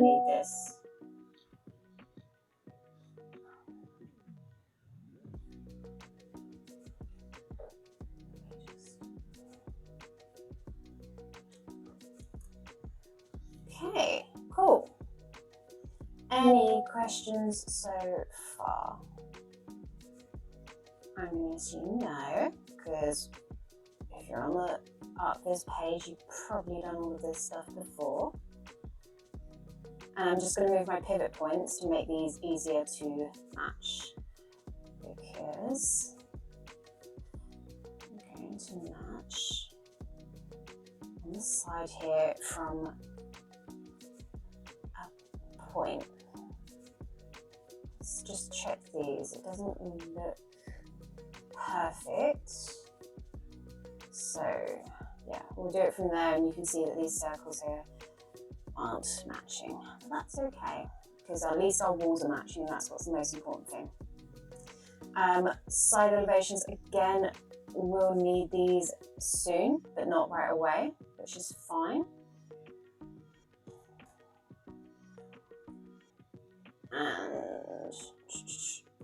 need this. Okay, cool. Any questions so far? I'm going to assume no, because if you're on the this page, you've probably done all of this stuff before. And I'm just going to move my pivot points to make these easier to match, because I'm going to match on the side here from a point. Let's just check these. It doesn't look perfect. So yeah, we'll do it from there, and you can see that these circles here aren't matching. But that's okay, because at least our walls are matching, and that's what's the most important thing. Side elevations, again, we'll need these soon, but not right away, which is fine. And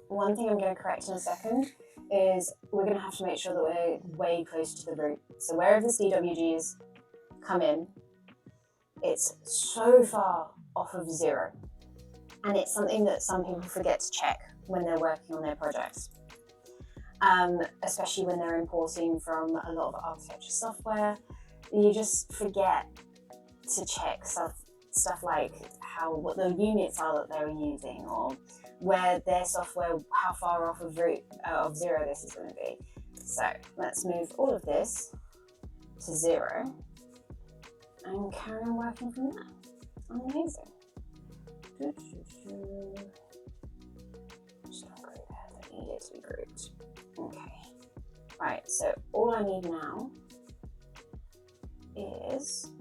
one thing I'm going to correct in a second is we're going to have to make sure that we're way close to the root. So wherever this DWGs come in, it's so far off of 0. And it's something that some people forget to check when they're working on their projects. Especially when they're importing from a lot of architecture software. You just forget to check stuff like what the units are that they're using, or where their software, how far off of root of 0 this is going to be. So let's move all of this to 0 and carry on working from there. Amazing. Just don't group it. I don't need it to be grouped. Okay. Right, so all I need now is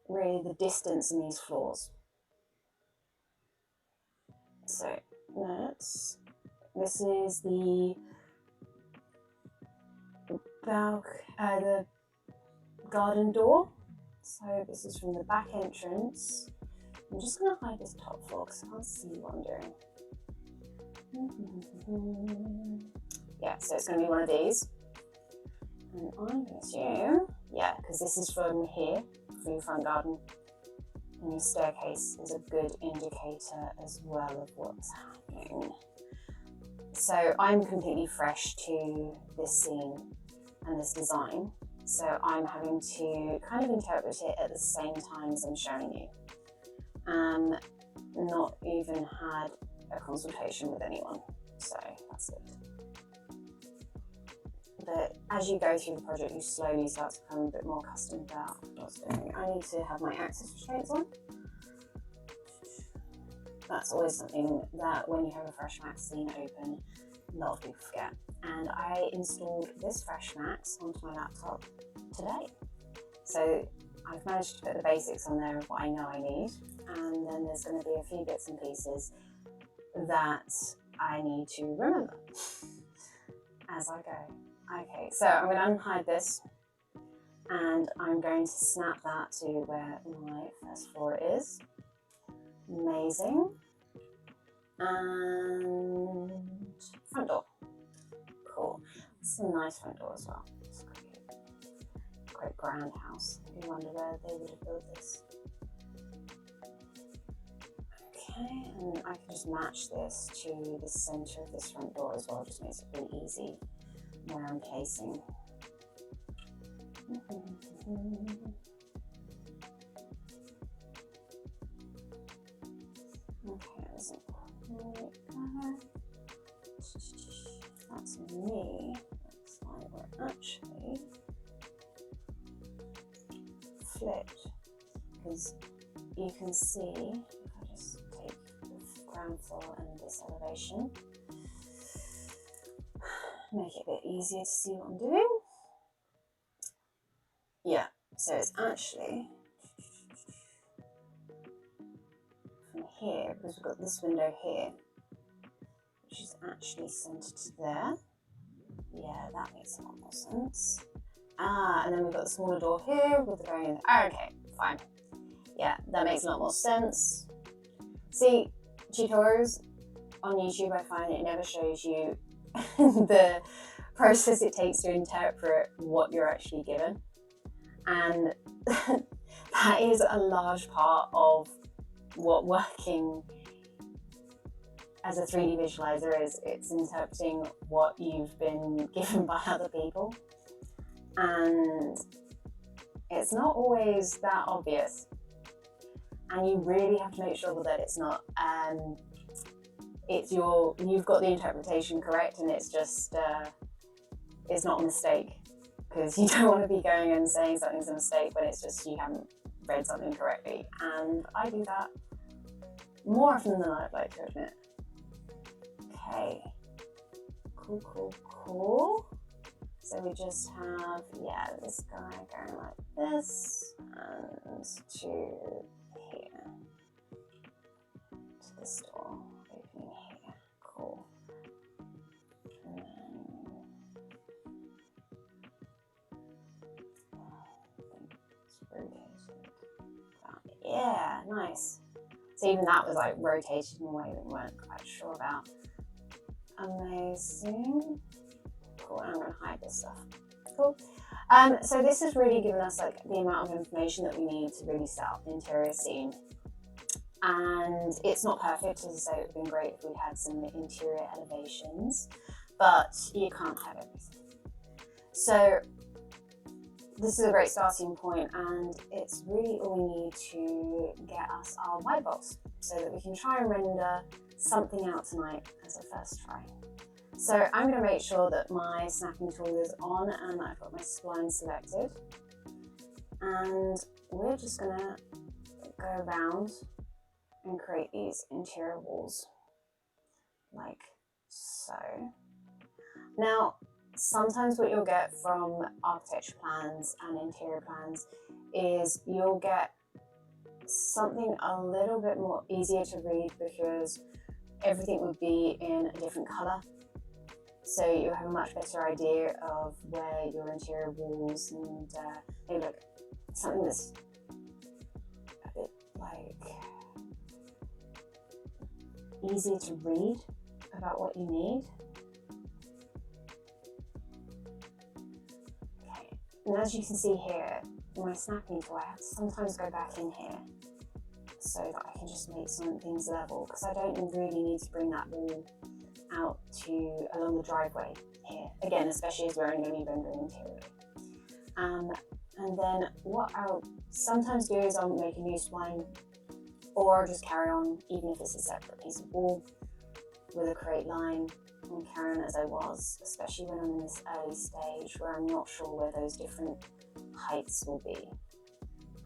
really the distance in these floors. So this is the the garden door. So this is from the back entrance. I'm just going to hide this top floor because I can't see what I'm doing. Yeah, so it's going to be one of these. And I'm going to assume, yeah, because this is from here, from your front garden. And your staircase is a good indicator as well of what's happening. So I'm completely fresh to this scene and this design. So I'm having to kind of interpret it at the same time as I'm showing you. Not even had a consultation with anyone, so that's it. But as you go through the project, you slowly start to become a bit more accustomed about what's doing. I need to have my access restraints on. That's always something that when you have a Fresh Max scene open, a lot of people forget. And I installed this Fresh Max onto my laptop today. So I've managed to put the basics on there of what I know I need. And then there's going to be a few bits and pieces that I need to remember as I go. Okay, so I'm going to unhide this, and I'm going to snap that to where my first floor is. Amazing. And front door. Cool. It's a nice front door as well. It's quite grand house. I wonder where they would have built this. Okay, and I can just match this to the center of this front door as well. Just makes it really easy where I'm placing. Okay, that isn't quite there. That's me. Looks like we're actually flipped, because you can see, if I just take the ground floor and this elevation, make it a bit easier to see what I'm doing. Yeah, so it's actually from here, because we've got this window here, which is actually centered to there. Yeah, that makes a lot more sense. And then we've got the smaller door here with the going in. Okay, fine. Yeah, that makes a lot more sense. See, tutorials on YouTube, I find it never shows you the process it takes to interpret what you're actually given. And that is a large part of what working as a 3D visualizer is. It's interpreting what you've been given by other people. And it's not always that obvious. And you really have to make sure that it's not, you've got the interpretation correct, and it's just, it's not a mistake. Because you don't want to be going and saying something's a mistake when it's just you haven't read something correctly. And I do that more often than I'd like to admit. Okay, cool. So we just have, yeah, this guy going like this, and to here, to this door, opening here, cool. And then, it's rotated. Yeah, nice. So even that was like rotated in a way that we weren't quite sure about. Amazing. Cool, and I'm going to hide this stuff. Cool. So this has really given us like the amount of information that we need to really set up the interior scene. And it's not perfect, as I say, it would have been great if we had some interior elevations, but you can't have everything. So this is a great starting point, and it's really all we need to get us our white box so that we can try and render something out tonight as a first try. So I'm going to make sure that my snapping tool is on and I've got my spline selected. And we're just going to go around and create these interior walls like so. Now, sometimes what you'll get from architecture plans and interior plans is you'll get something a little bit more easier to read because everything would be in a different color. So you have a much better idea of where your interior walls and maybe like something that's a bit like easy to read about what you need. Okay, and as you can see here, my snapping tool, I have to sometimes go back in here so that I can just make some things level, because I don't really need to bring that wall out to along the driveway here. Again, especially as we're only going to be rendering interior. And then what I'll sometimes do is I'll make a new spline, or I'll just carry on, even if it's a separate piece of wall, with a create line and carry on as I was, especially when I'm in this early stage where I'm not sure where those different heights will be.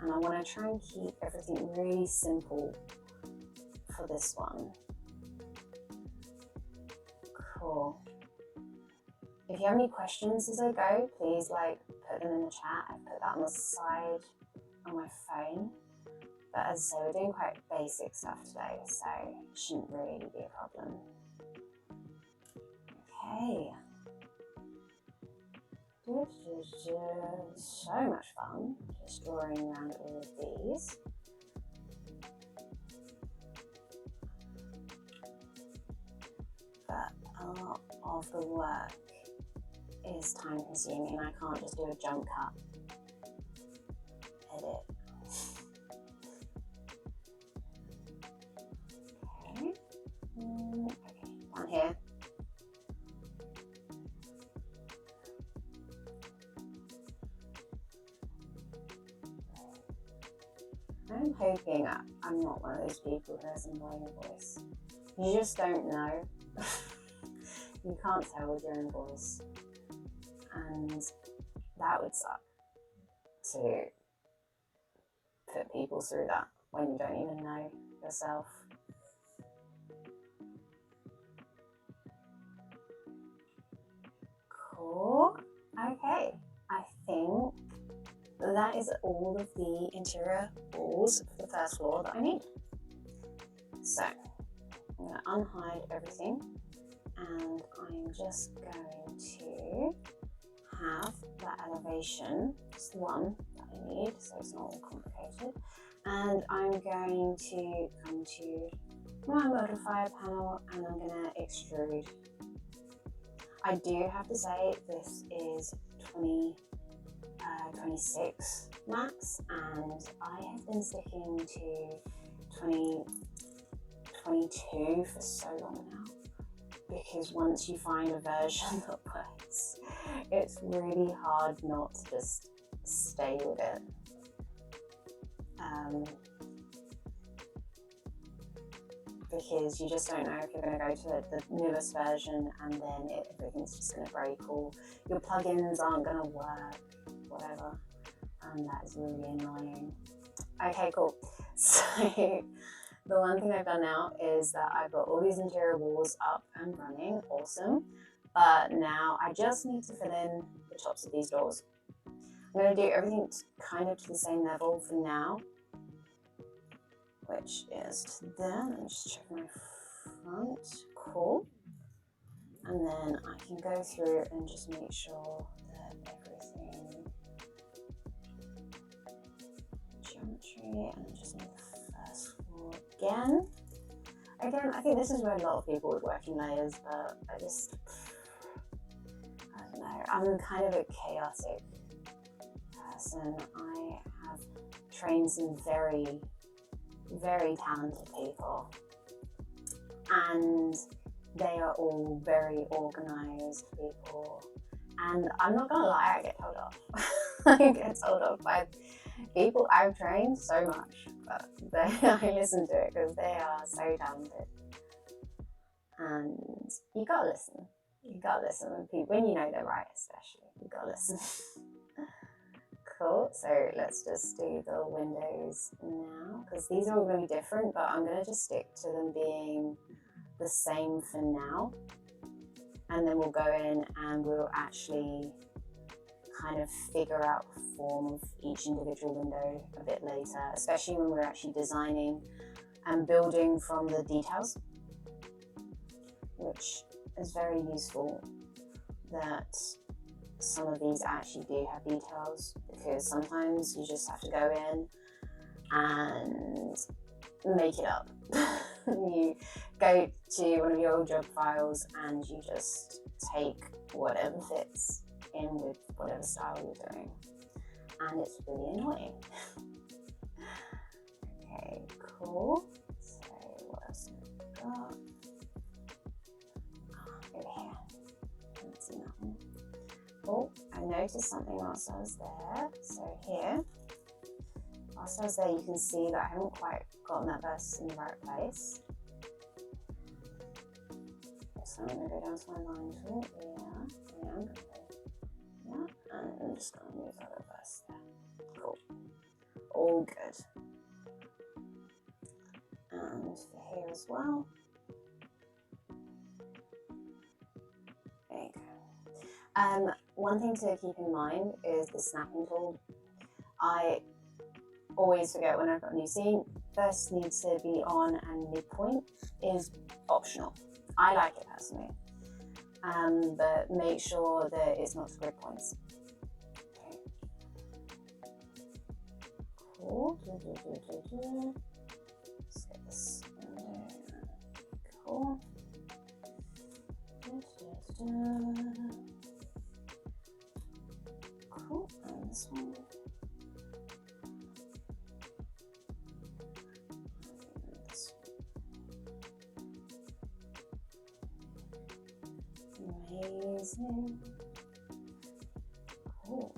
And I want to try and keep everything really simple for this one. Cool. If you have any questions as I go, please put them in the chat. I've put that on the side on my phone. But as I say, we're doing quite basic stuff today, so it shouldn't really be a problem. Okay. So much fun just drawing around all of these. But a lot of the work is time consuming. I can't just do a jump cut, edit. Okay, down here. I'm hoping I'm not one of those people who has an annoying voice. You just don't know. You can't tell with your own voice. And that would suck, to put people through that when you don't even know yourself. Cool. Okay, I think that is all of the interior walls for the first floor that I need. So I'm going to unhide everything, and I'm just going to have that elevation, it's the one that I need, so it's not all complicated. And I'm going to come to my modifier panel and I'm going to extrude. I do have to say this is 26 max, and I have been sticking to 2022 for so long now, because once you find a version that works, it's really hard not to just stay with it. Because you just don't know if you're going to go to the newest version and then everything's just going to break, or your plugins aren't going to work, whatever, and that is really annoying. Okay, cool. So the one thing I've done now is that I've got all these interior walls up and running, awesome, but now I just need to fill in the tops of these doors. I'm going to do everything kind of to the same level for now, which is to there. Let me just check my front. Cool. And then I can go through and just make sure that everything, geometry, and then just make the first floor again. Again, I think this is where a lot of people would work in layers, but I don't know. I'm kind of a chaotic person. I have trained some very talented people, and they are all very organized people, and I'm not gonna lie, I get told off. I get told off by people I've trained so much, but I listen to it because they are so talented, and you gotta listen when when you know they're right, especially you gotta listen. Cool, so let's just do the windows now, because these are all going to be different, but I'm going to just stick to them being the same for now, and then we'll go in and we'll actually kind of figure out the form of each individual window a bit later, especially when we're actually designing and building from the details, which is very useful that some of these actually do have details, because sometimes you just have to go in and make it up. You go to one of your old job files and you just take whatever fits in with whatever style you're doing, and it's really annoying. Okay, cool. So what else have we got? Over here. Haven't seen that one. Oh, I noticed something whilst I was there. So here, whilst I was there, you can see that I haven't quite gotten that verse in the right place. So I'm going to go down to my line tool. Yeah, I am going to do that. And I'm just going to move that reverse there. Cool. All good. And for here as well. There you go. One thing to keep in mind is the snapping tool. I always forget when I've got a new scene, first needs to be on and midpoint is optional. I like it personally, but make sure that it's not to grid points. Okay. Cool. Let's get this window. Cool. Cool, and this one. Amazing. Cool.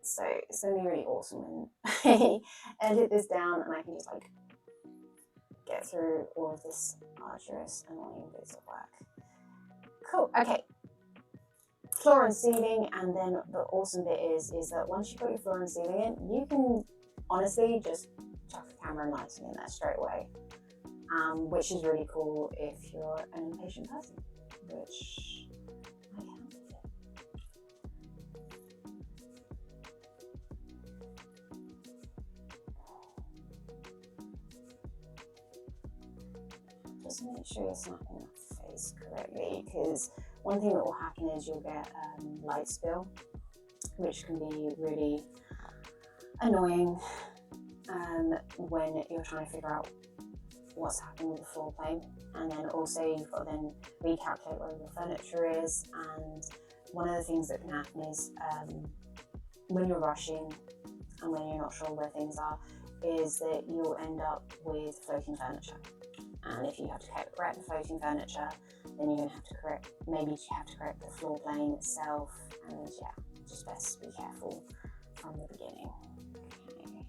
So it's going to be really awesome when I edit this down and I can just like get through all of this arduous, annoying bits of work. Cool, okay. Floor and ceiling, and then the awesome bit is that once you've got your floor and ceiling in, you can honestly just chuck a camera and lighting in there straight away, which is really cool if you're an impatient person, which I can be. Just make sure you're snapping that interface correctly, because one thing that will happen is you'll get light spill, which can be really annoying when you're trying to figure out what's happening with the floor plane. And then also you've got to then recalculate where your furniture is. And one of the things that can happen is when you're rushing and when you're not sure where things are, is that you'll end up with floating furniture. And if you have to correct the floating furniture, then you're going to have to correct, maybe you have to correct the floor plane itself. And yeah, just best be careful from the beginning. Okay.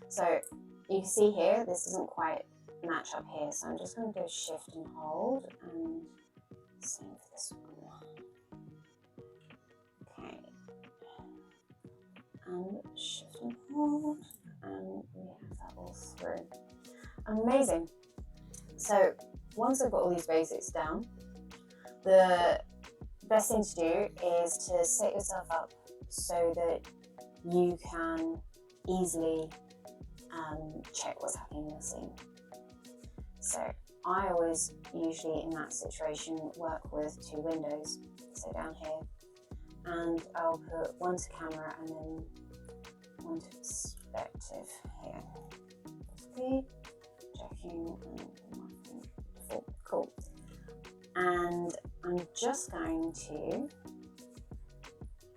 So you can see here, this doesn't quite match up here. So I'm just going to do shift and hold, and same for this one. Okay. And shift and hold, and we have that all through. Amazing. So once I've got all these basics down, the best thing to do is to set yourself up so that you can easily check what's happening in your scene. So I always usually in that situation work with two windows, so down here, and I'll put one to camera and then one to perspective here. Speed, checking, and default. Cool. And I'm just going to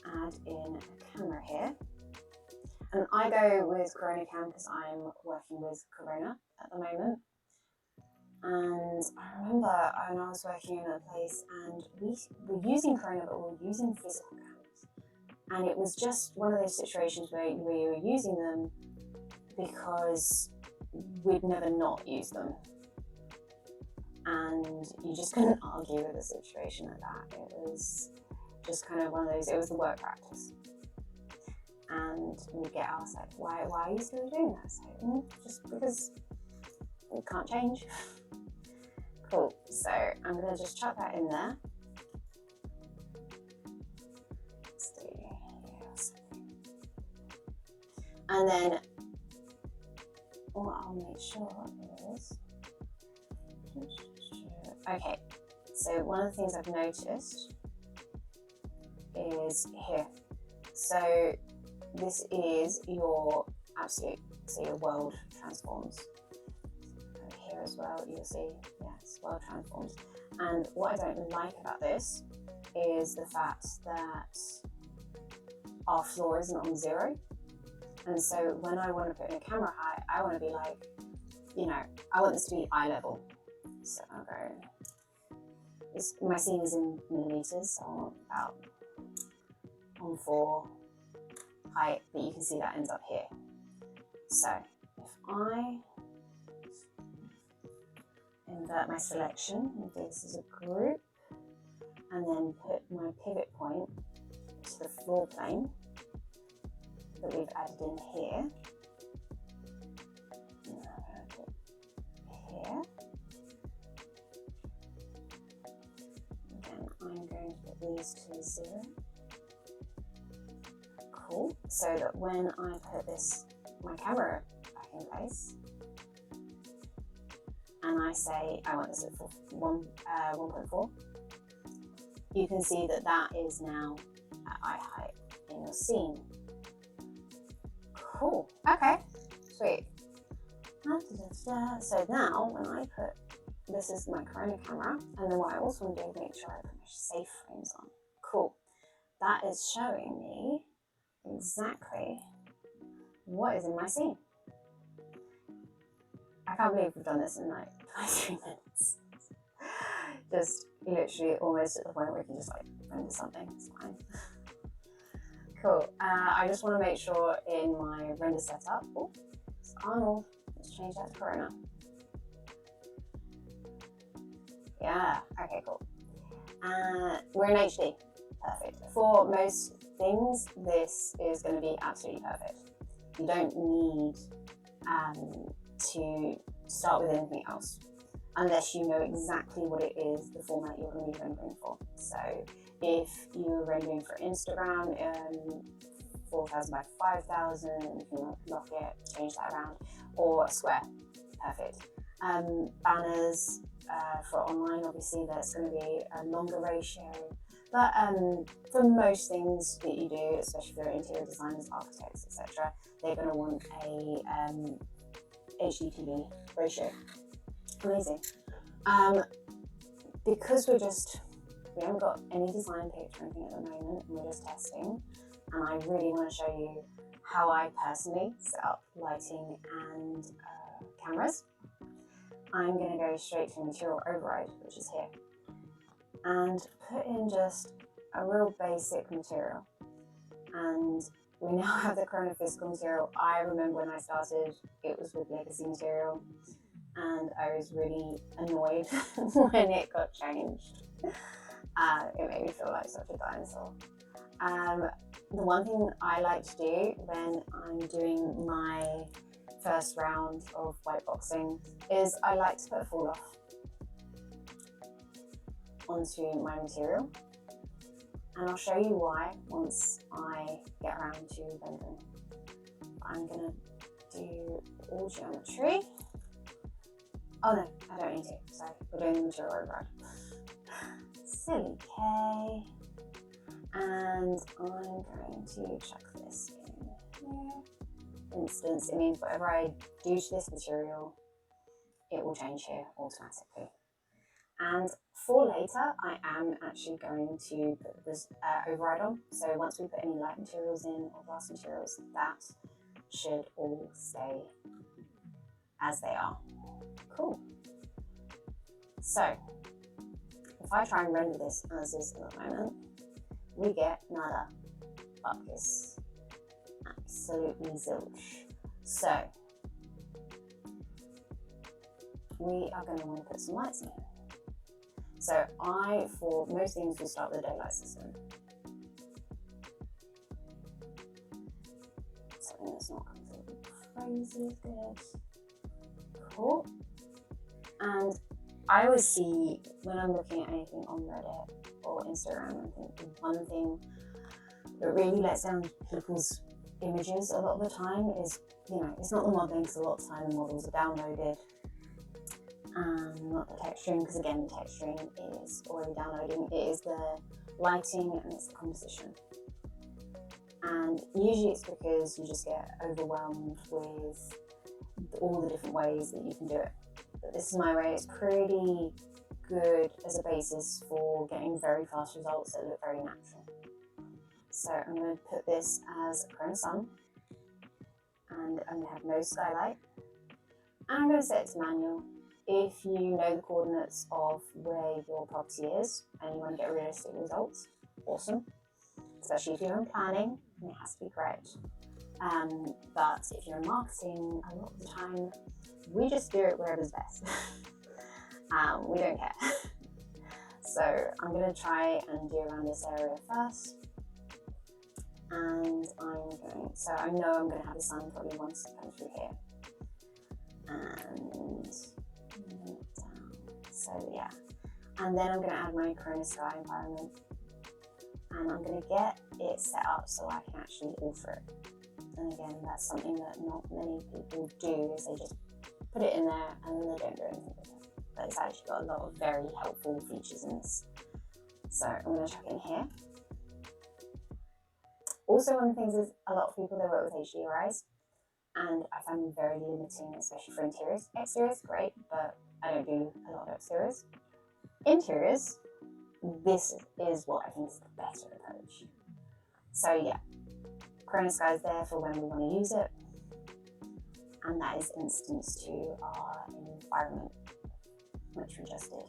add in a camera here. And I go with Corona Cam because I'm working with Corona at the moment. And I remember when I was working in a place and we were using Corona, but we were using physical cameras. And it was just one of those situations where we were using them because we'd never not used them. And you just couldn't argue with a situation like that. It was just kind of one of those, it was the work practice. And we get asked like, why are you still doing that? So, just because we can't change. Cool, so I'm gonna just chuck that in there. Let's do yes. And then what I'll make sure is, okay, so one of the things I've noticed is here. So this is your absolute, so your world transforms. Here as well, you'll see, yes, world transforms. And what I don't like about this is the fact that our floor isn't on 0. And so when I want to put in a camera height, I want to be like, you know, I want this to be eye level. So I'll go, my scene is in millimeters, so I want about on 4 height, but you can see that ends up here. So if I invert my selection and do this as a group, and then put my pivot point to the floor plane that we've added in here, and I'm going to put here, and then I'm going to put these to 0. Cool, so that when I put this, my camera back in place, and I say I want this at 1.4, you can see that that is now at eye height in your scene. Cool, okay, sweet. So now when I put, this is my Corona camera, and then what I also want to do is make sure I put my safe frames on. Cool, that is showing me exactly what is in my scene. I can't believe we've done this in like 23 minutes. Just literally almost at the point where we can just like render something, it's fine. Cool, I just want to make sure in my render setup, oh, it's Arnold, let's change that to Corona. Yeah, okay, cool. We're in HD, perfect. For most things, this is going to be absolutely perfect. You don't need to start with anything else unless you know exactly what it is, the format you're going to be rendering for. So if you're rendering for Instagram, 4,000 by 5,000, you can lock it, change that around, or a square, perfect. Banners for online, obviously that's going to be a longer ratio, but for most things that you do, especially for interior designers, architects, etc., they're going to want a HDTV ratio. Amazing. Because we haven't got any design picked or anything at the moment, and we're just testing, and I really want to show you how I personally set up lighting and cameras, I'm going to go straight to material override, which is here, and put in just a real basic material. And we now have the Corona physical material. I remember when I started, it was with legacy material, and I was really annoyed when it got changed. It made me feel like such a dinosaur. The one thing I like to do when I'm doing my first round of white boxing is I like to put a fall off onto my material, and I'll show you why once I get around to rendering. I'm gonna do all geometry. Oh no, I don't need to, sorry, we're doing the material override. Silly K. And I'm going to chuck this in here. Instance, it means whatever I do to this material, it will change here automatically. And for later, I am actually going to put this override on. So once we put any light materials in or glass materials, that should all stay as they are. Cool. So if I try and render this as is at the moment, we get nada, buckus, absolutely zilch. So we are going to want to put some lights in here. So for most things, will start with the daylight system. Something that's not completely crazy good. Cool. And I always see, when I'm looking at anything on Reddit or Instagram, I think the one thing that really lets down people's images a lot of the time is, it's not the modeling, because a lot of the time the models are downloaded, not the texturing, because again, the texturing is already downloading. It is the lighting and it's the composition. And usually it's because you just get overwhelmed with all the different ways that you can do it. But this is my way. It's pretty good as a basis for getting very fast results that look very natural. So I'm going to put this as a Corona sun, and I'm going to have no skylight, and I'm going to set it to manual. If you know the coordinates of where your property is and you want to get realistic results, awesome. Especially if you're in planning, it has to be correct. But if you're in marketing, a lot of the time, we just do it wherever's best. We don't care. So I'm going to try and do around this area first. And so I know I'm going to have the sun probably once it comes through here. And down. So yeah. And then I'm going to add my Corona sky environment. And I'm going to get it set up so I can actually alter it. And again, that's something that not many people do, is they just put it in there and then they don't do anything with it. But it's actually got a lot of very helpful features in this. So I'm going to chuck it in here. Also, one of the things is a lot of people, they work with HDRIs, and I find them very limiting, especially for interiors. Exteriors, great, but I don't do a lot of exteriors. Interiors, this is what I think is the better approach. So yeah, Corona sky is there for when we want to use it, and that is instance to our environment, which we just did.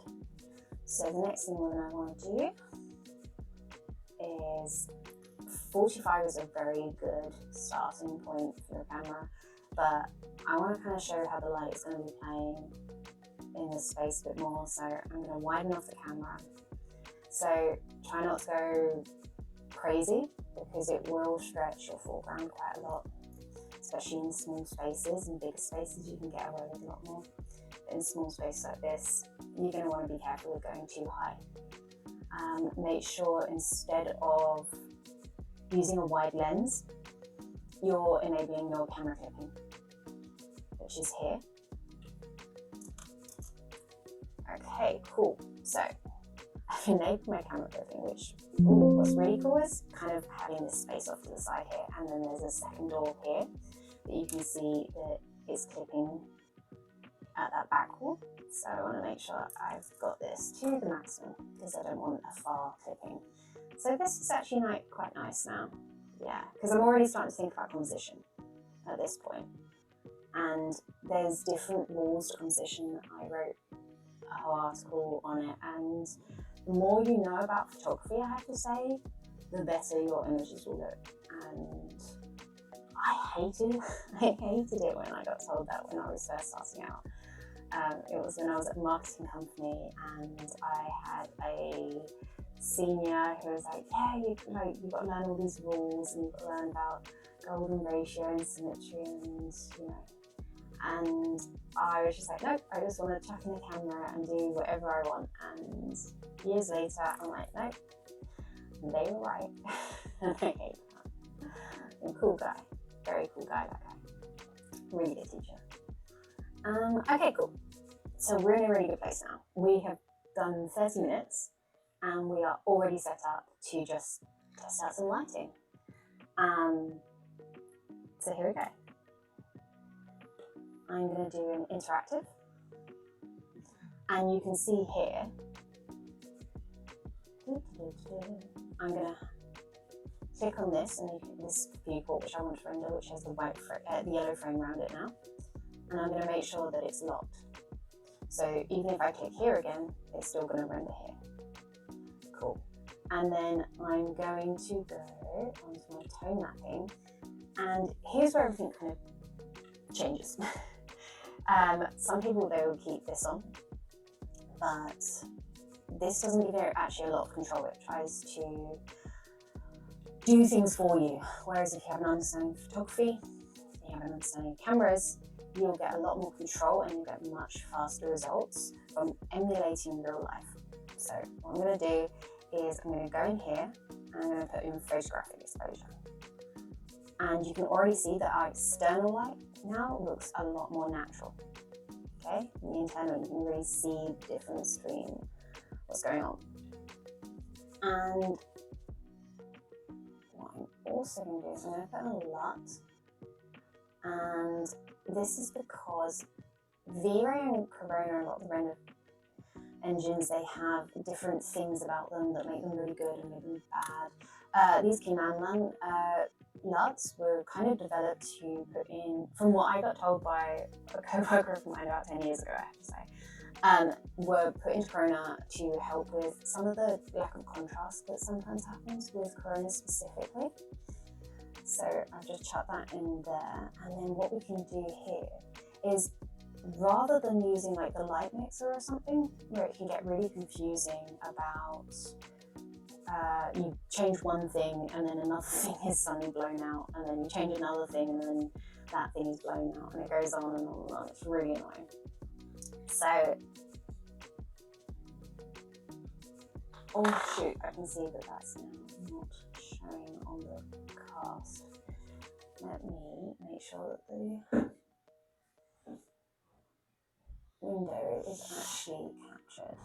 So the next thing we're going to want to do is 45 is a very good starting point for your camera, but I want to kind of show how the light is going to be playing in this space a bit more. So I'm going to widen off the camera. So try not to go crazy, because it will stretch your foreground quite a lot, especially in small spaces. In bigger spaces you can get away with a lot more, but in small spaces like this you're going to want to be careful with going too high. Make sure instead of using a wide lens, you're enabling your camera clipping, which is here. Okay, cool. So I've enabled my camera clipping, which what's really cool is kind of having this space off to the side here, and then there's a second door here that you can see that it's clipping at that back wall. So I want to make sure I've got this to the maximum because I don't want a far clipping. So this is actually quite nice now. Yeah, because I'm already starting to think about composition at this point. And there's different rules to composition. I wrote a whole article on it, and the more you know about photography, I have to say, the better your images will look. And I hated it when I got told that when I was first starting out. It was when I was at a marketing company, and I had a senior who was like, yeah, you've got to learn all these rules, and you've got to learn about golden ratio and symmetry, and and I was just like, nope, I just want to chuck in the camera and do whatever I want. And years later, I'm like, nope, they were right. And I hate that. A cool guy, very cool guy, that guy. Really good teacher. Okay, cool. So we're in a really good place now. We have done 30 minutes and we are already set up to just test out some lighting. So here we go. I'm going to do an interactive, and you can see here, I'm going to click on this, and this viewport which I want to render, which has the yellow frame around it now, and I'm going to make sure that it's locked. So even if I click here again, it's still going to render here. Cool. And then I'm going to go onto my tone mapping, and here's where everything kind of changes. Some people, they will keep this on, but this doesn't give you actually a lot of control. It tries to do things for you. Whereas if you have an understanding of photography, you have an understanding of cameras, you'll get a lot more control and you'll get much faster results from emulating real life. So what I'm going to do is I'm going to go in here and I'm going to put in photographic exposure. And you can already see that our external light now looks a lot more natural. Okay, in the internal you can really see the difference between what's going on. And what I'm also going to do is I'm going to put in a LUT, and this is because V-Ray and Corona, a lot of the render engines, they have different things about them that make them really good and make them bad. These Keyman LUTs were kind of developed to put in, from what I got told by a co-worker of mine about 10 years ago, I have to say, were put into Corona to help with some of the lack of contrast that sometimes happens with Corona specifically. So I've just chucked that in there, and then what we can do here is, rather than using like the light mixer or something, where it can get really confusing about you change one thing and then another thing is suddenly blown out, and then you change another thing and then that thing is blown out, and it goes on and on and on. It's really annoying. So, oh shoot, I can see that that's now not showing on the cast. Let me make sure that the window is actually captured.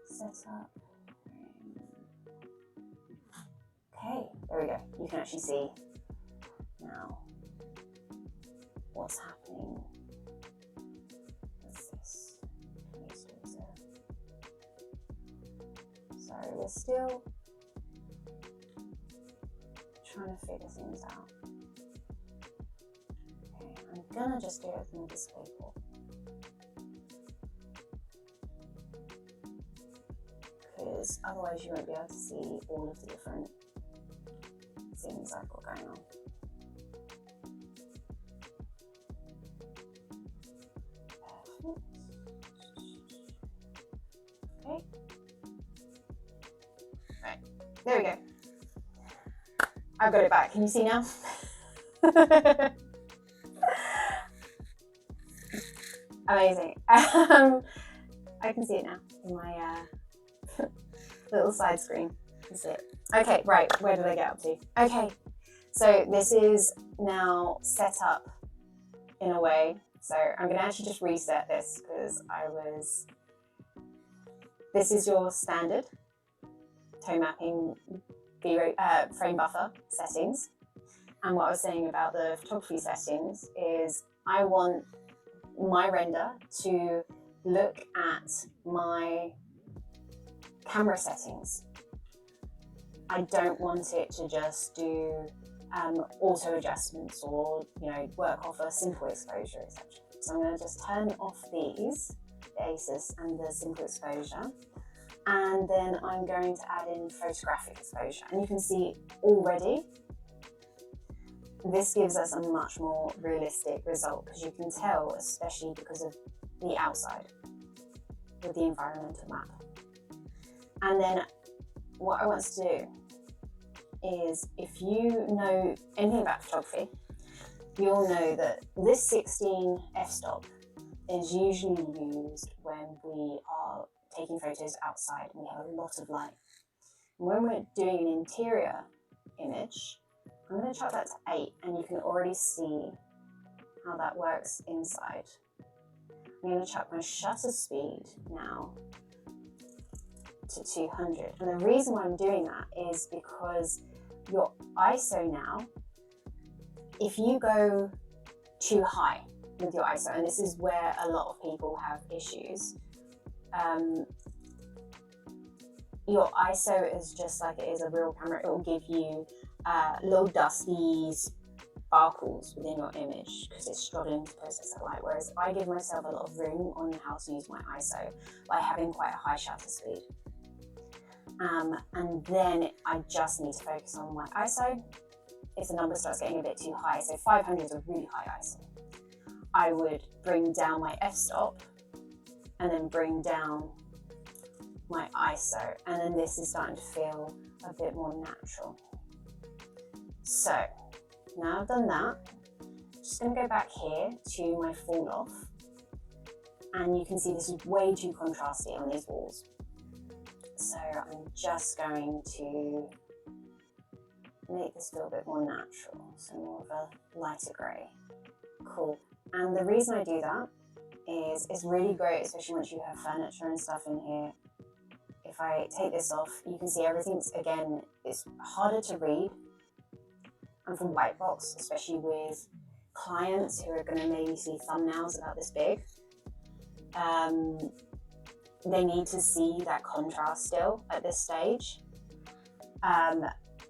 Set up. Okay, there we go. You can actually see now what's happening with this. Sorry, we're still trying to figure things out. Okay, I'm gonna just do it with the display port. Because otherwise you won't be able to see all of the different things I've got going on. Perfect. Okay. Right, there we go. I've got it back. Can you see now? Amazing. I can see it now in my little side screen. That's it. Okay, right, where did I get up to? Okay, so this is now set up in a way. So I'm going to actually just reset this because this is your standard tone mapping frame buffer settings. And what I was saying about the photography settings is I want my render to look at my camera settings. I don't want it to just do auto adjustments or work off a simple exposure, etc. So I'm going to just turn off these, the ACES and the simple exposure, and then I'm going to add in photographic exposure. And you can see already this gives us a much more realistic result, because you can tell, especially because of the outside with the environmental map. And then what I want us to do is, if you know anything about photography, you'll know that this 16 f-stop is usually used when we are taking photos outside and we have a lot of light. And when we're doing an interior image, I'm going to chuck that to 8, and you can already see how that works inside. I'm going to chuck my shutter speed now to 200. And the reason why I'm doing that is because your ISO now, if you go too high with your ISO, and this is where a lot of people have issues, your ISO is just like it is a real camera. It will give you little dusty sparkles within your image because it's struggling to process that light. Whereas I give myself a lot of room on how to use my ISO by having quite a high shutter speed. And then I just need to focus on my ISO. If the number starts getting a bit too high, so 500 is a really high ISO, I would bring down my f-stop and then bring down my ISO, and then this is starting to feel a bit more natural. So now I've done that, I'm just going to go back here to my fall off, and you can see this is way too contrasty on these walls. So I'm just going to make this feel a bit more natural, so more of a lighter grey. Cool. And the reason I do that is it's really great, especially once you have furniture and stuff in here. If I take this off, you can see everything's, again, it's harder to read. And from white box, especially with clients who are going to maybe see thumbnails about this big, they need to see that contrast still at this stage.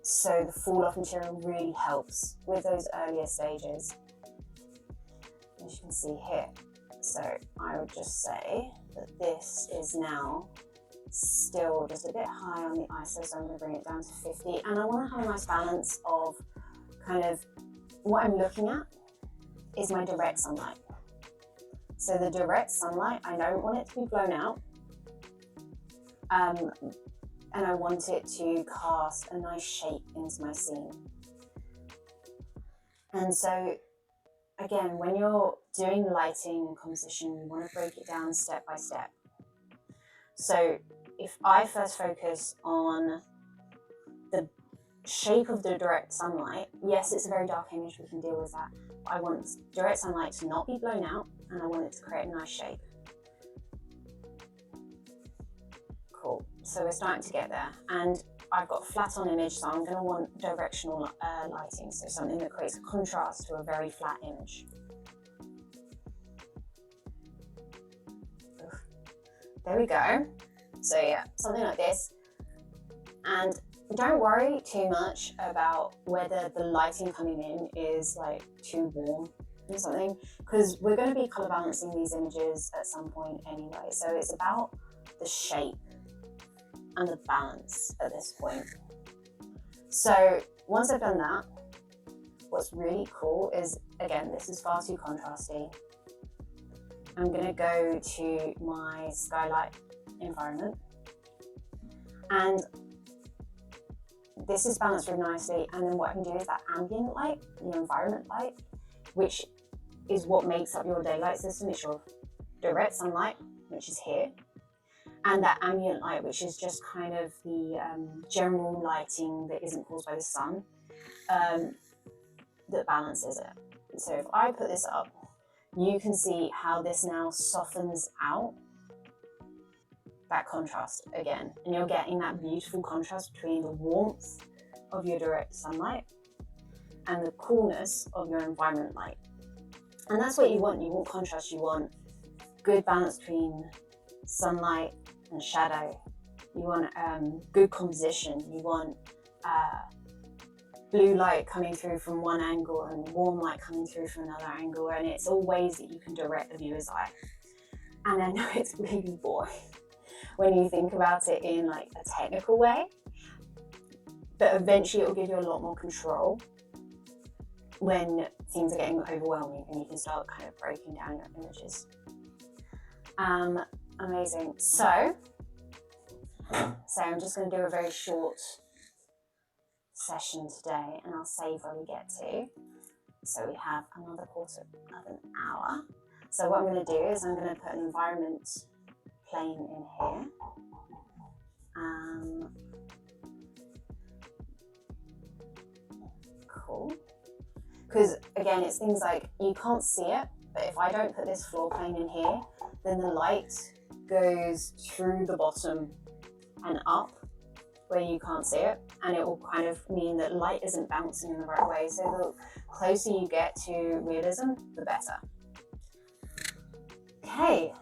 So the fall off material really helps with those earlier stages, as you can see here. So I would just say that this is now still just a bit high on the ISO, so I'm going to bring it down to 50. And I want to have a nice balance of kind of what I'm looking at is my direct sunlight. So the direct sunlight, I don't want it to be blown out. And I want it to cast a nice shape into my scene. And so, again, when you're doing lighting and composition, you want to break it down step by step. So if I first focus on the shape of the direct sunlight, yes, it's a very dark image, we can deal with that. But I want direct sunlight to not be blown out, and I want it to create a nice shape. Cool, so we're starting to get there. And I've got flat on image, so I'm going to want directional lighting, so something that creates a contrast to a very flat image. There we go. So yeah, something like this. And don't worry too much about whether the lighting coming in is like too warm or something, because we're going to be color balancing these images at some point anyway. So it's about the shape and the balance at this point. So once I've done that, what's really cool is, again, this is far too contrasty. I'm going to go to my skylight environment, and this is balanced really nicely. And then what I can do is that ambient light, your environment light, which is what makes up your daylight system. It's your direct sunlight, which is here. and that ambient light, which is just kind of the general lighting that isn't caused by the sun, that balances it. So if I put this up, you can see how this now softens out that contrast again, and you're getting that beautiful contrast between the warmth of your direct sunlight and the coolness of your environment light. And that's what you want. You want contrast. You want good balance between sunlight and shadow. You want good composition. You want blue light coming through from one angle and warm light coming through from another angle, and it's all ways that you can direct the viewer's eye. And I know it's really boring when you think about it in like a technical way, but eventually it will give you a lot more control when things are getting overwhelming and you can start kind of breaking down your images. Amazing. So I'm just going to do a very short session today, and I'll save where we get to. So we have another quarter of an hour. So what I'm going to do is I'm going to put an environment plane in here. Cool. Because again, it's things like you can't see it, but if I don't put this floor plane in here, then the light goes through the bottom and up where you can't see it, and it will kind of mean that light isn't bouncing in the right way. So the closer you get to realism, the better. Okay,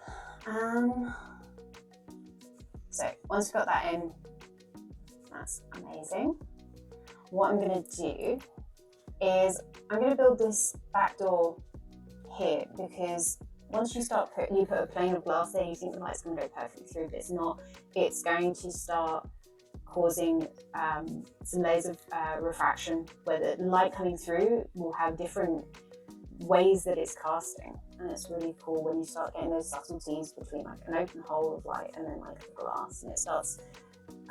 so once we've got that in, that's amazing. What I'm going to do is I'm going to build this back door here, because once you start you put a plane of glass there, you think the light's going to go perfectly through, but it's not. It's going to start causing some layers of refraction, where the light coming through will have different ways that it's casting, and it's really cool when you start getting those subtleties between like an open hole of light and then like the glass, and it starts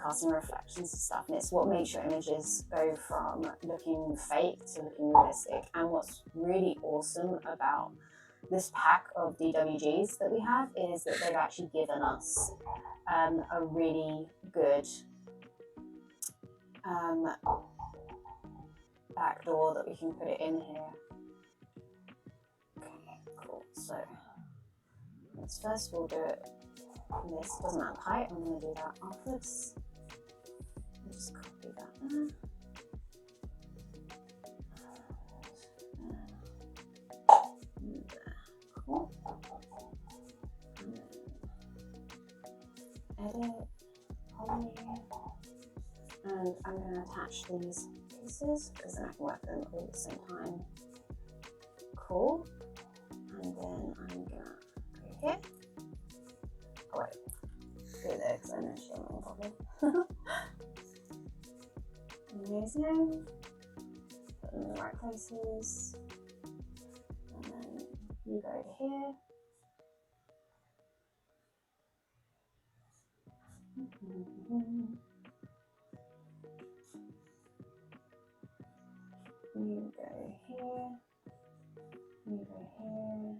casting reflections and stuff, and it's what makes your images go from looking fake to looking realistic. And what's really awesome about this pack of DWGs that we have is that they've actually given us a really good back door that we can put it in here. Okay, cool. So let's first of all do it. This doesn't have height. I'm going to do that afterwards. I'll just copy that there. Cool. Edit, poly, and I'm going to attach these pieces because then I can work them all at the same time. Cool. And then I'm going to go here. Oh wait, do it there because I know she won't bother. Amazing. Put them in the right places. And then you go over here. You go here. You go here.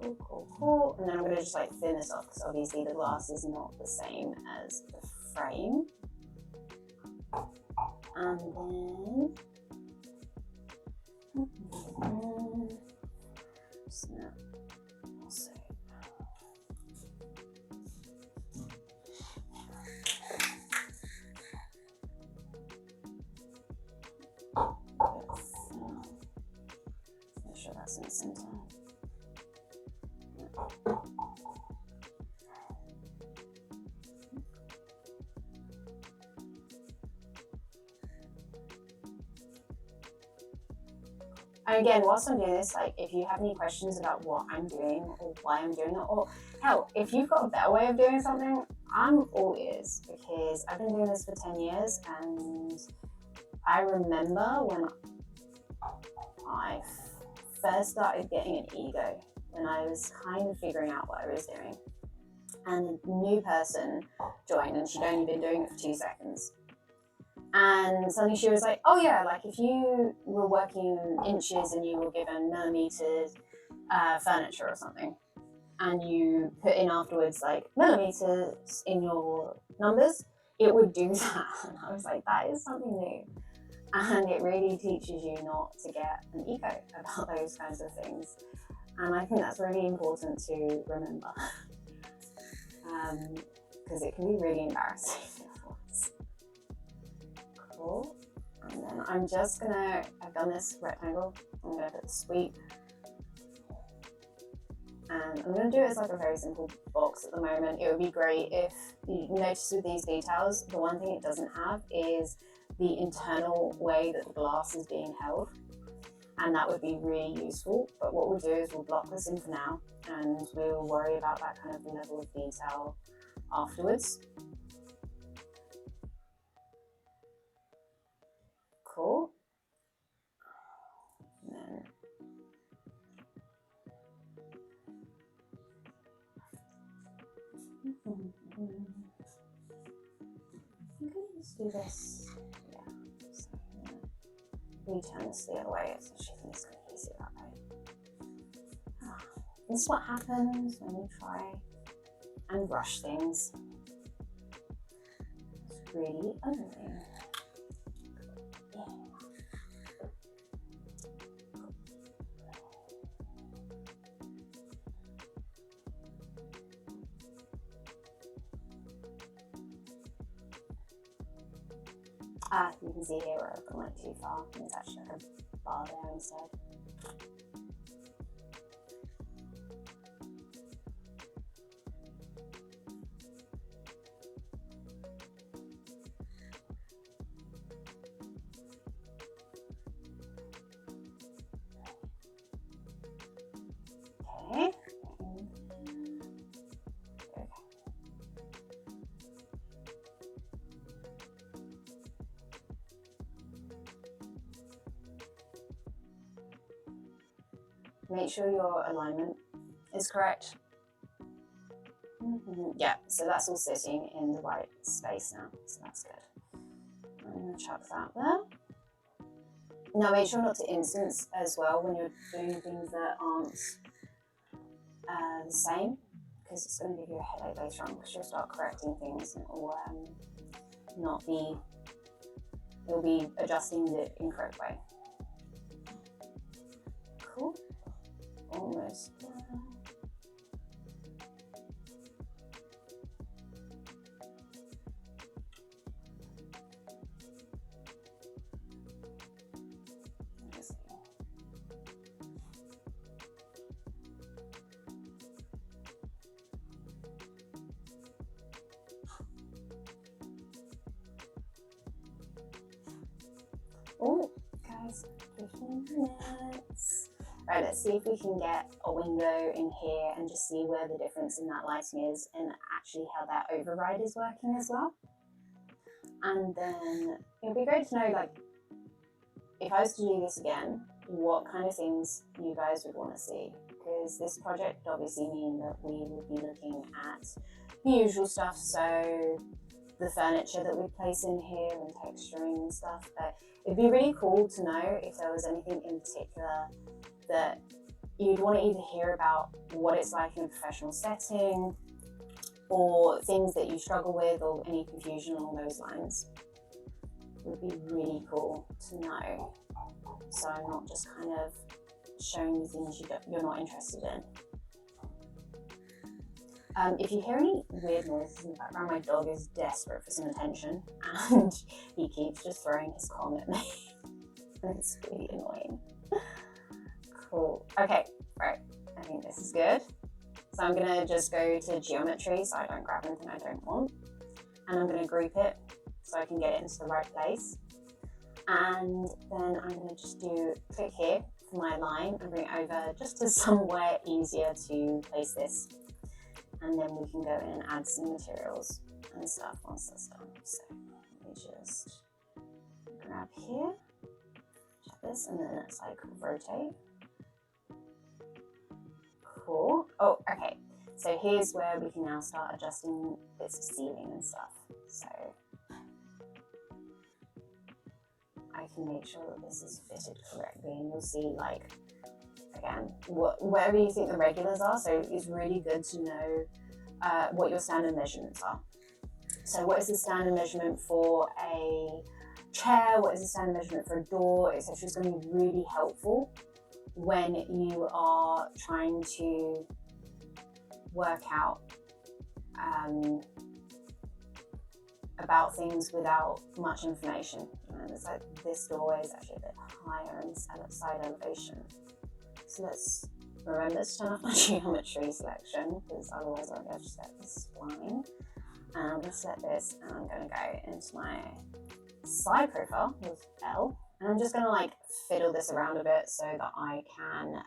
Okay, cool. And then I'm going to just like thin this off because obviously the glass is not the same as the frame. And then just now also make sure that's in the center. And again, whilst I'm doing this, like if you have any questions about what I'm doing or why I'm doing it, or hell, if you've got a better way of doing something, I'm all ears, because I've been doing this for 10 years and I remember when I first started getting an ego, when I was kind of figuring out what I was doing, and a new person joined and she'd only been doing it for 2 seconds. And suddenly she was like, oh yeah, like if you were working in inches and you were given millimeter furniture or something, and you put in afterwards like millimeters in your numbers, it would do that. And I was like, that is something new. And it really teaches you not to get an ego about those kinds of things. And I think that's really important to remember. Because it can be really embarrassing afterwards. Cool. And then I'm just gonna, I've done this rectangle, I'm gonna put the sweep. And I'm gonna do it as like a very simple box at the moment. It would be great if you notice with these details, the one thing it doesn't have is the internal way that the glass is being held. And that would be really useful. But what we'll do is we'll block this in for now, and we'll worry about that kind of level of detail afterwards. Cool. And then I'm going to just do this. Yeah. So, return this the other way so she thinks it's going to be easier that way. This is what happens when you try and rush things. It's really annoying. You can see here where I've gone too far, and there's actually like a bar there instead. Okay. Make sure your alignment is correct. Yeah, so that's all sitting in the right space now, so that's good. I'm going to chuck that there. Now make sure not to instance as well when you're doing things that aren't the same, because it's going to give you a headache later on, because you'll start correcting things and it will not be, you'll be adjusting the incorrect way. Cool. Almost there. Oh, guys, 15 minutes. Right, let's see if we can get a window in here and just see where the difference in that lighting is and actually how that override is working as well. And then it'll be great to know, like, if I was to do this again, what kind of things you guys would want to see. Because this project would obviously mean that we would be looking at the usual stuff, so the furniture that we place in here and texturing and stuff, but it'd be really cool to know if there was anything in particular that you'd want to either hear about what it's like in a professional setting, or things that you struggle with, or any confusion along those lines. It would be really cool to know, so I'm not just kind of showing you things you're not interested in. If you hear any weird noises in the background, my dog is desperate for some attention and he keeps just throwing his Kong at me. And it's really annoying. Cool. Okay, right. I think this is good. So I'm gonna just go to geometry so I don't grab anything I don't want. And I'm gonna group it so I can get it into the right place. And then I'm gonna just click here for my line and bring it over just to somewhere easier to place this. And then we can go in and add some materials and stuff once that's done. So let me just grab here, check this, and then it's like rotate. Cool. Oh, okay. So here's where we can now start adjusting bits of ceiling and stuff. So I can make sure that this is fitted correctly, and you'll see like again, whatever you think the regulars are. So it's really good to know what your standard measurements are. So what is the standard measurement for a chair? What is the standard measurement for a door? Etc. It's going to be really helpful when you are trying to work out about things without much information. And it's like this doorway is actually a bit higher in side elevation. So let's remember to turn off my geometry selection, because otherwise I won't be able to set the spline. And I'm going to select this, and I'm going to go into my side profile with L, and I'm just going to like fiddle this around a bit so that I can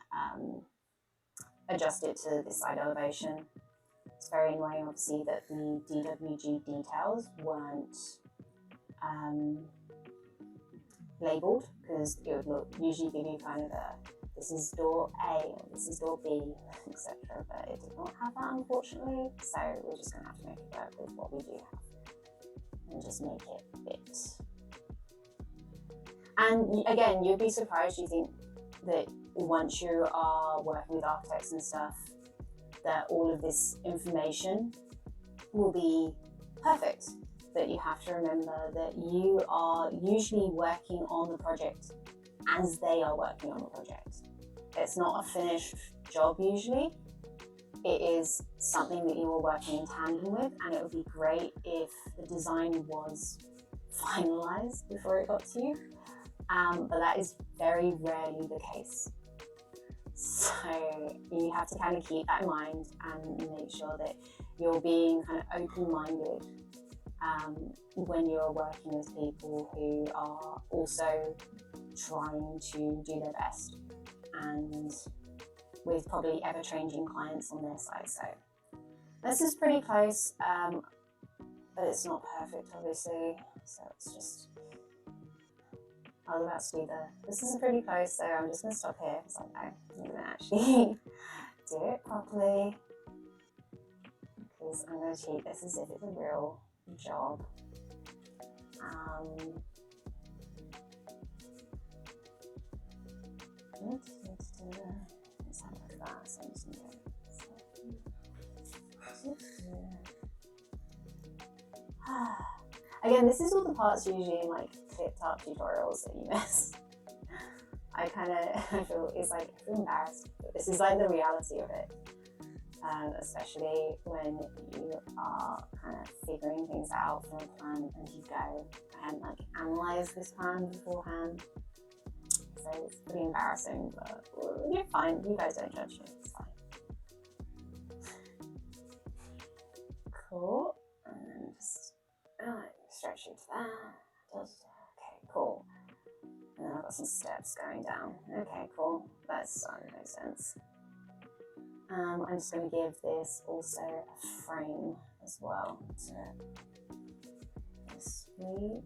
adjust it to the side elevation. It's very annoying, obviously, that the DWG details weren't labeled, because it would usually give you kind of a, this is door A, or this is door B, etc. But it did not have that, unfortunately. So we're just going to have to make it work with what we do have, and just make it fit. And again, you'll be surprised, you think that once you are working with architects and stuff, that all of this information will be perfect. That you have to remember that you are usually working on the project as they are working on the project. It's not a finished job usually. It is something that you are working in tandem with, and it would be great if the design was finalized before it got to you. But that is very rarely the case. So you have to kind of keep that in mind and make sure that you're being kind of open-minded when you're working with people who are also trying to do their best, and with probably ever-changing clients on their side. So this is pretty close, but it's not perfect, obviously. So it's just, I was about to do this is pretty close, so I'm just going to stop here, because I know I'm going to actually do it properly, because I'm going to treat this as if it's a real job. Let's have a look at that. So I'm just going to Again, this is all the parts usually in like clipped up tutorials that you miss. I feel it's like embarrassed, but this is like the reality of it. Especially when you are kind of figuring things out from a plan, and you go, I hadn't like analysed this plan beforehand. So it's pretty embarrassing, but you're fine. You guys don't judge me, it's fine. Cool. And then just stretch it to that. Okay, cool. And then I've got some steps going down. Okay, cool. That's starting to make sense. I'm just going to give this also a frame as well to sweep.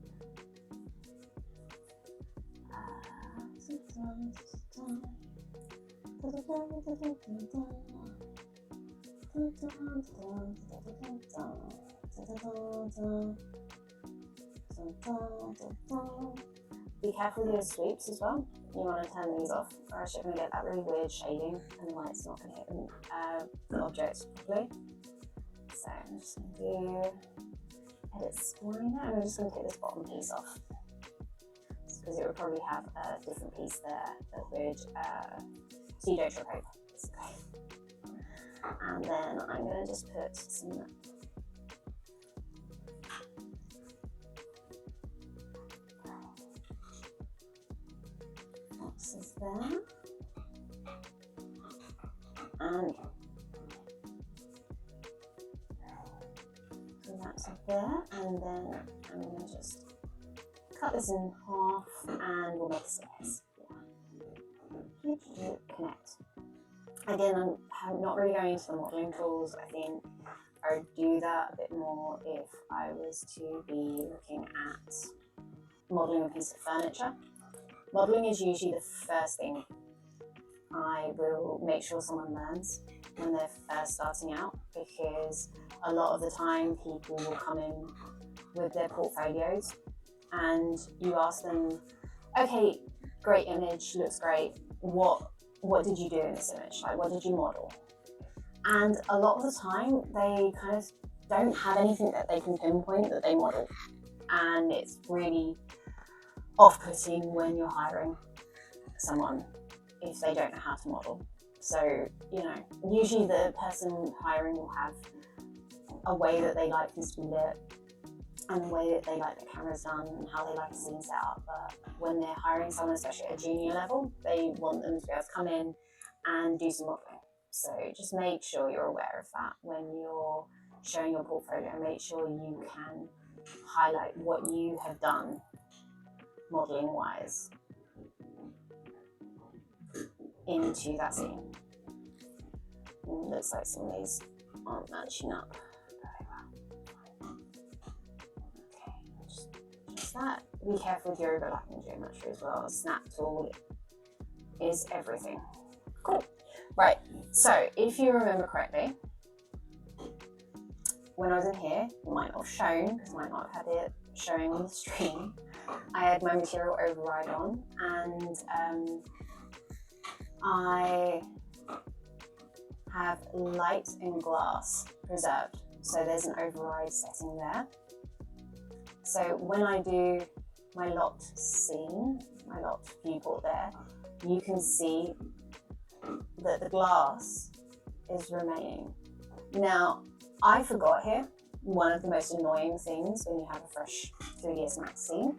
Be careful with your sweeps as well. You want to turn these off, or else you're going to get that really weird shading, and the light's not going to hit the object properly. So I'm just going to do edit spline, and I'm just going to take this bottom piece off, because it would probably have a different piece there that would, so you don't trip over, basically. And then I'm going to just put some boxes there, and so that's there, and then I'm going to just cut this in half, and we'll make stairs. Yeah. Connect. Again, I'm not really going into the modelling tools. I think I would do that a bit more if I was to be looking at modelling a piece of furniture. Modelling is usually the first thing I will make sure someone learns when they're first starting out, because a lot of the time people will come in with their portfolios and you ask them, okay, great image, looks great, what what did you do in this image? Like, what did you model? And a lot of the time, they kind of don't have anything that they can pinpoint that they model. And it's really off-putting when you're hiring someone if they don't know how to model. So, you know, usually the person hiring will have a way that they like things to be lit and the way that they like the cameras done and how they like a scene set up. But when they're hiring someone, especially at a junior level, they want them to be able to come in and do some modeling. So just make sure you're aware of that when you're showing your portfolio. Make sure you can highlight what you have done modeling wise into that scene. Looks like some of these aren't matching up very well. Okay, just that. Be careful with your overlapping geometry as well. Snap tool is everything. Cool. Right, so if you remember correctly, when I was in here, you might not have shown, because I might not have had it showing on the stream, I had my material override on, and I have light and glass preserved. So there's an override setting there. So when I do my locked scene, my locked viewport there, you can see that the glass is remaining. Now, I forgot here one of the most annoying things when you have a fresh 3ds Max scene.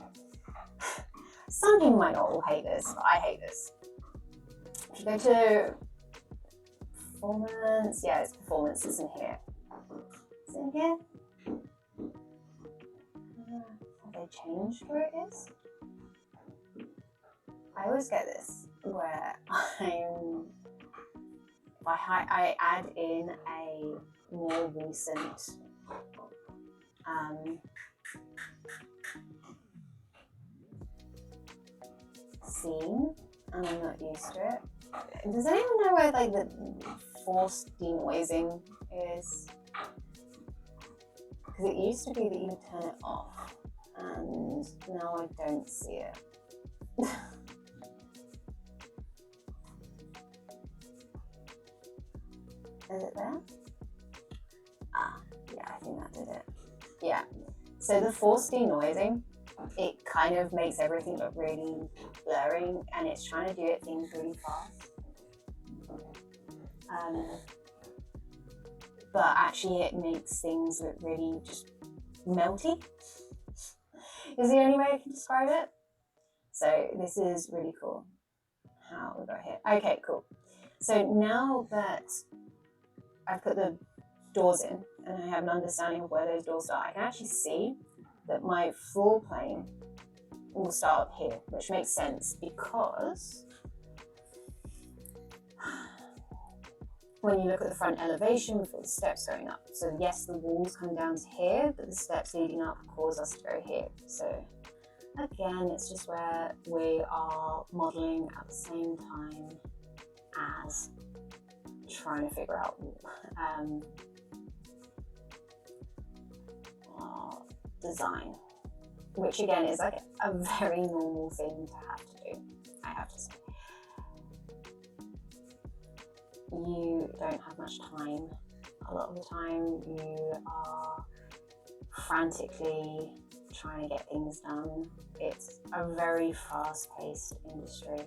Some people might not all hate this, but I hate this. If you go to performance, yeah, it's performance, it's in here. Is it in here? Have they changed where it is? I always get this where I add in a more recent scene and I'm not used to it. Does anyone know where like the forced denoising is? Because it used to be that you would turn it off and now I don't see it. Is it there? Ah, yeah, I think that did it. Yeah, so the forced denoising, it kind of makes everything look really blurry and it's trying to do things really fast. But actually it makes things look really just melty, is the only way I can describe it. So this is really cool how we got here. Okay, cool. So now that I've put the doors in and I have an understanding of where those doors start, I can actually see that my floor plane will start up here, which makes sense because when you look at the front elevation, we've got the steps going up. So yes, the walls come down to here, but the steps leading up cause us to go here. So again, it's just where we are modeling at the same time as trying to figure out design, which again is like a very normal thing to have to do, I have to say. You don't have much time. A lot of the time you are frantically trying to get things done. It's a very fast-paced industry,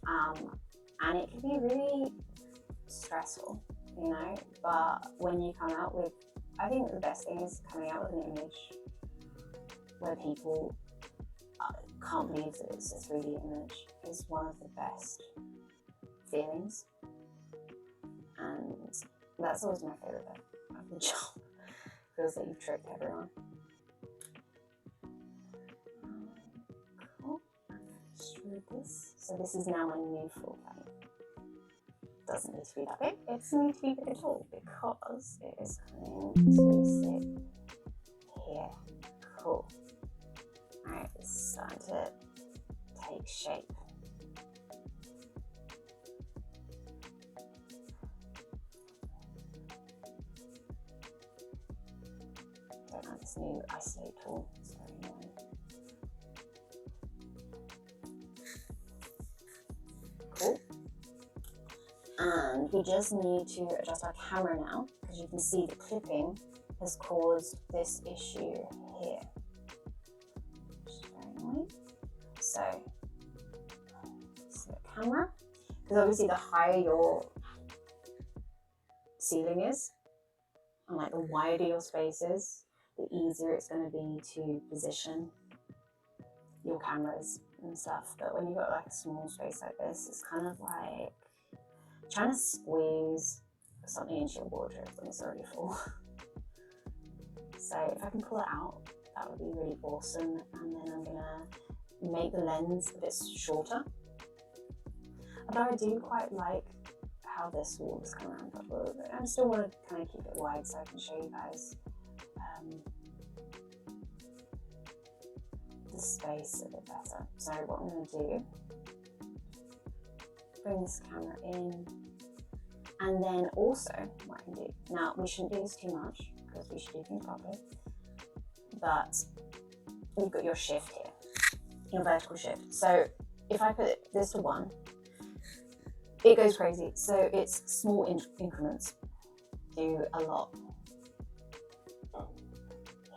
and it can be really stressful, you know, but when you come out with, I think the best thing is coming out with an image where people can't believe that it's a 3D image is one of the best feelings, and that's always my favourite bit of the job. Feels like you've tricked everyone. Cool. This. So this is now my new floor plane. Doesn't need to be that big. It doesn't need to be big at all because it is coming to sit here. Cool. Alright, it's starting to take shape. Don't have this new isolate tool. It's very annoying. Cool. we just need to adjust our camera now, because you can see the clipping has caused this issue here. Which is very annoying. So the camera, because obviously the higher your ceiling is, and like the wider your space is, the easier it's going to be to position your cameras and stuff. But when you've got like a small space like this, it's kind of like trying to squeeze something into your wardrobe when it's already full. So if I can pull it out, that would be really awesome. And then I'm gonna make the lens a bit shorter. Although I do quite like how this wall has come around a little bit. I still want to kind of keep it wide so I can show you guys the space a bit better. So what I'm going to do, bring this camera in, and then also what I can do, now we shouldn't do this too much because we should do things properly, but you've got your shift here, your vertical shift. So if I put this to 1, it goes crazy. So it's small increments do a lot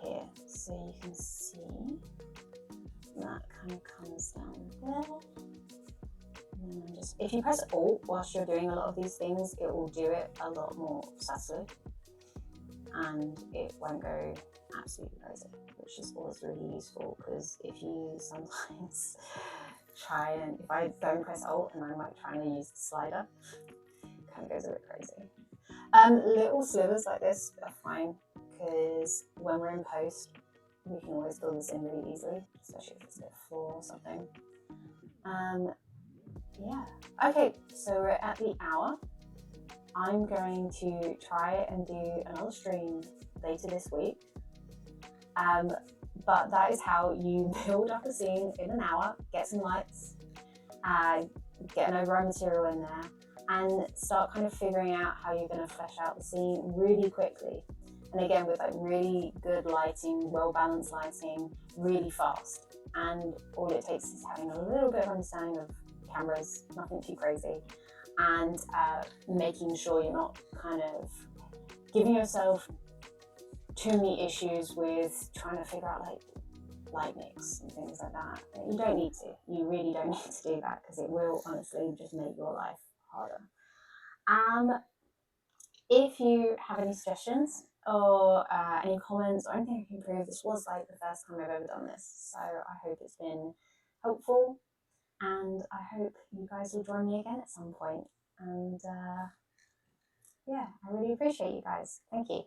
here. So you can see that kind of comes down there. And then just, if you press Alt whilst you're doing a lot of these things, it will do it a lot more subtly and it won't go absolutely crazy, which is always really useful, because if you sometimes try and, if I don't press Alt and I'm like trying to use the slider, it kind of goes a bit crazy. Little slivers like this are fine, because when we're in post, we can always fill this in really easily, especially if it's a bit of floor or something. Yeah. Okay, so we're at the hour. I'm going to try and do another stream later this week. But that is how you build up a scene in an hour, get some lights, get an override material in there, and start kind of figuring out how you're going to flesh out the scene really quickly. And again, with like really good lighting, well-balanced lighting, really fast. And all it takes is having a little bit of understanding of cameras, nothing too crazy, and making sure you're not kind of giving yourself too many issues with trying to figure out like light mix and things like that. You don't need to. You really don't need to do that, because it will honestly just make your life harder. If you have any suggestions or any comments or anything I can improve, this was like the first time I've ever done this, so I hope it's been helpful, and I hope you guys will join me again at some point. And yeah, I really appreciate you guys. Thank you.